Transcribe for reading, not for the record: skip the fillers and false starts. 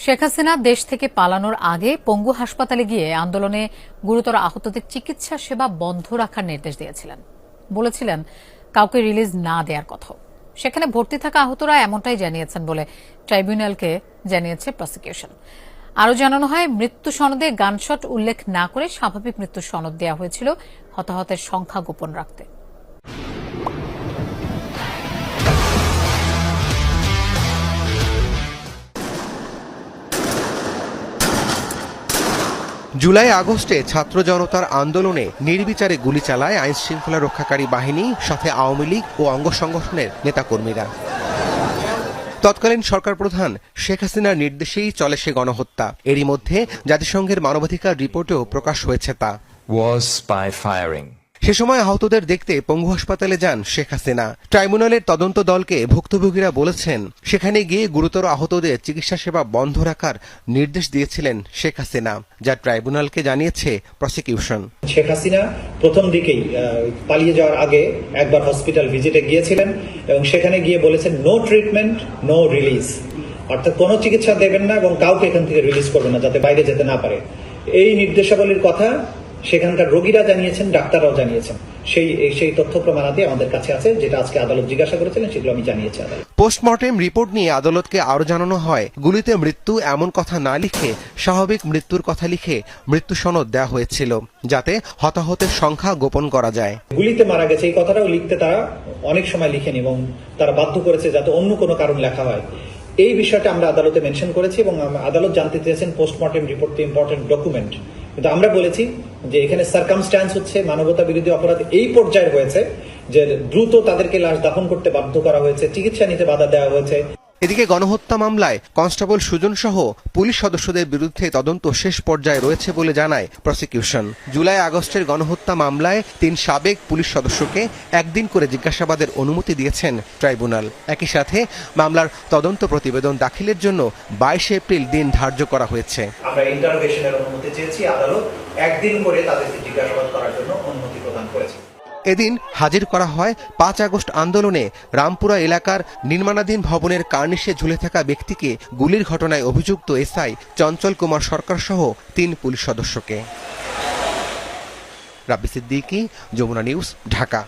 শেখ হাসিনা দেশ থেকে পালানোর আগে পঙ্গু হাসপাতালে গিয়ে আন্দোলনে গুরুতর আহতদের চিকিৎসা সেবা বন্ধ রাখার নির্দেশ দিয়েছিলেন। বলেছিলেন কাউকে রিলিজ না দেওয়ার কথা। সেখানে ভর্তি থাকা আহতরা এমনটাই জানিয়েছেন বলে ট্রাইব্যুনালকে জানিয়েছে প্রসিকিউশন। আরও জানানো হয়, মৃত্যু সনদে গানশট উল্লেখ না করে স্বাভাবিক মৃত্যুর সনদ দেওয়া হয়েছিল হতাহতের সংখ্যা গোপন রাখতে। জুলাই আগস্টে ছাত্র জনতার আন্দোলনে নির্বিচারে গুলি চালায় আইন শৃঙ্খলা রক্ষাকারী বাহিনী, সাথে আওয়ামী লীগ ও অঙ্গ সংগঠনের নেতাকর্মীরা। তৎকালীন সরকার প্রধান শেখ হাসিনার নির্দেশেই চলে সে গণহত্যা। এরই মধ্যে জাতিসংঘের মানবাধিকার রিপোর্টেও প্রকাশ হয়েছে তা। সে সময় আহতদের দেখতে পঙ্গু হাসপাতালে যান শেখ হাসিনা। ট্রাইব্যুনালের তদন্ত দলকে ভুক্তভোগীরা বলেছেন, সেখানে গিয়ে গুরুতর আহতদের চিকিৎসা সেবা বন্ধ রাখার নির্দেশ দিয়েছিলেন শেখ হাসিনা, যা ট্রাইব্যুনালকে জানিয়েছে প্রসিকিউশন। শেখ হাসিনা প্রথম দিকেই পালিয়ে যাওয়ার আগে একবার হসপিটাল ভিজিটে গিয়েছিলেন এবং সেখানে গিয়ে বলেছেন নো ট্রিটমেন্ট, নো রিলিজ, অর্থাৎ কোনো চিকিৎসা দেবেন না এবং কাউকে এখান থেকে রিলিজ করবেন না, যাতে বাইরে যেতে না পারে। এই নির্দেশাবলীর কথা সেখানকার রোগীরা জানিয়েছেন, ডাক্তাররাও জানিয়েছেন। সেই তথ্য প্রমাণাদি আমাদের কাছে আছে, যেটা আজকে আদালত জিজ্ঞাসা করেছিলেন, সেগুলো আমি জানিয়েছি আদালত। পোস্টমর্টেম রিপোর্ট নিয়ে আদালতকে আরও জানানো হয়, গুলিতে মৃত্যু এমন কথা না লিখে স্বাভাবিক মৃত্যুর কথা লিখে মৃত্যু সনদ দেওয়া হয়েছিল, যাতে হতাহতের সংখ্যা গোপন করা যায়। গুলিতে মারা গেছে এই কথাটাও লিখতে তারা অনেক সময় লিখেন এবং তারা বাধ্য করেছে যাতে অন্য কোনো কারণ লেখা হয়। এই বিষয়টা আমরা আদালতে মেনশন করেছি এবং আদালত জানতে চেয়েছেন পোস্টমর্টেম রিপোর্ট তো ইম্পর্টেন্ট ডকুমেন্ট, কিন্তু আমরা বলেছি যে এখানে সার্কামস্ট্যান্স হচ্ছে মানবতা বিরোধী অপরাধ এই পর্যায়ে হয়েছে যে দ্রুত তাদেরকে লাশ দাফন করতে বাধ্য করা হয়েছে, চিকিৎসা নিতে বাধা দেওয়া হয়েছে। এদিকে গণহত্যা মামলায় কনস্টেবল সুজন সহ পুলিশ সদস্যদের বিরুদ্ধে তদন্ত শেষ পর্যায়ে রয়েছে বলে জানায় প্রসিকিউশন। জুলাই আগস্টের গণহত্যা মামলায় 3 সাবেক পুলিশ সদস্যকে একদিন করে জিজ্ঞাসাবাদের অনুমতি দিয়েছেন ট্রাইব্যুনাল। একই সাথে মামলার তদন্ত প্রতিবেদন দাখিলের জন্য 22 এপ্রিল দিন ধার্য করা হয়েছে। আমরা ইন্টারোগেশনের অনুমতি চেয়েছি, আদালত একদিন করে তাদেরকে জিজ্ঞাসাবাদ করার জন্য অনুমতি প্রদান করেছে। এদিন হাজির করা হয় 5 আগস্ট আন্দোলনে রামপুরা এলাকার নির্মাণাধীন ভবনের কার্নিশে ঝুলে থাকা ব্যক্তিকে গুলির ঘটনায় অভিযুক্ত এসআই চঞ্চল কুমার সরকার সহ 3 পুলিশ সদস্যকে। রাব্বি সিদ্দিকী, যমুনা নিউজ, ঢাকা।